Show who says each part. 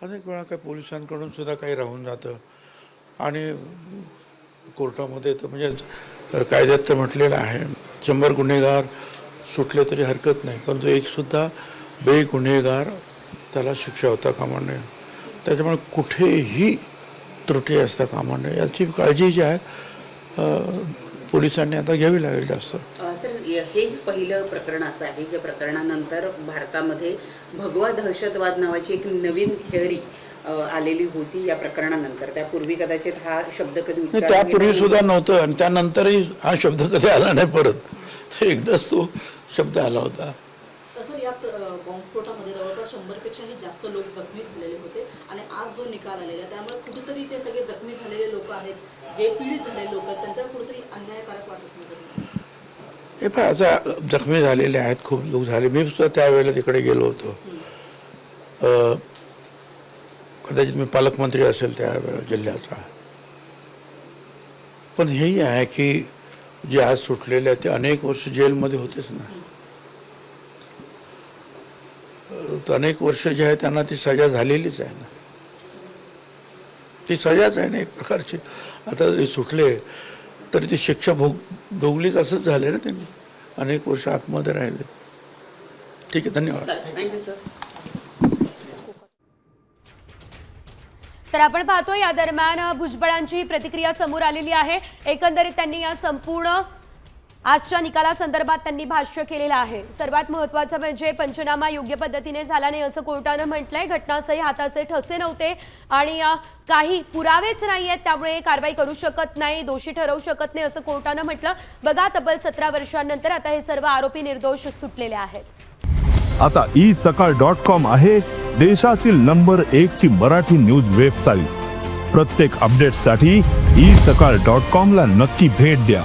Speaker 1: अनेक वेळा काही पोलिसांकडून सुद्धा काही राहून जातं आणि कोर्टामध्ये तर म्हणजे कायद्यात तर म्हटलेलं आहे 100 गुन्हेगार सुटले तरी हरकत नाही, परंतु एकसुद्धा बेगुन्हेगार त्याला शिक्षा होता कामा नये. त्याच्यामुळे कुठेही त्रुटी असता कामा नये याची काळजी जी आहे पोलिसांनी आता घ्यावी लागेल जास्त.
Speaker 2: सर, हेच पहिलं प्रकरण असं आहे ज्या प्रकरणानंतर भारतामध्ये भगवा दहशतवाद नावाची एक नवीन थिअरी आलेली होती या प्रकरणानंतर. त्यापूर्वी कदाचित हा शब्द कधी
Speaker 1: त्यापूर्वी सुद्धा नव्हतं आणि त्यानंतरही हा शब्द कधी आला नाही परत. एकदाच तो शब्द आला होता.
Speaker 3: सर, या बॉम्बस्फोटामध्ये जवळपास 100पेक्षाही जास्त लोक जखमी झालेले होते आणि आज जो निकाल आलेला त्यामुळे कुठेतरी ते सगळे जखमी झालेले लोक आहेत जे पीडित झालेले लोक आहेत त्यांच्यावर कुठेतरी अन्यायकारक वाटत नाही.
Speaker 1: हे पण आता जखमी झालेले आहेत खूप लोक झाले. मी सुद्धा त्यावेळेला तिकडे गेलो होतो. कदाचित मी पालकमंत्री असेल त्यावेळेला जिल्ह्याचा. पण हेही आहे की जे आज सुटलेले आहेत ते अनेक वर्ष जेलमध्ये होतेच ना. तर अनेक वर्ष जे आहे त्यांना ती सजा झालेलीच आहे ना. ती सजाच आहे ना एक प्रकारची. आता जे सुटले तरी ती शिक्षा भोगलीच असंच झाले ना त्यांनी. अनेक वर्ष आतमध्ये राहिले. ठीक आहे, धन्यवाद.
Speaker 2: Thank you sir.
Speaker 4: तर आपण पाहतो या दरम्यान भुजबळांची प्रतिक्रिया समोर आलेली आहे. एकंदरीत त्यांनी या संपूर्ण आजच्या निकालासंदर्भात त्यांनी भाष्य केलेलं आहे. सर्वात महत्त्वाचं म्हणजे पंचनामा योग्य पद्धतीने झाला नाही असं कोर्टानं म्हटलंय. घटनास्थळी हाताचे ठसे नव्हते आणि काही पुरावेच नाही आहेत, त्यामुळे कारवाई करू शकत नाही, दोषी ठरवू शकत नाही असं कोर्टानं म्हटलं. बघा, तब्बल 17 वर्षांनंतर आता हे सर्व आरोपी निर्दोष सुटलेले आहेत.
Speaker 5: आता isakal.com आहे देशातील नंबर 1 ची मराठी न्यूज वेबसाईट. प्रत्येक अपडेटसाठी isakal.com ला नक्की भेट द्या.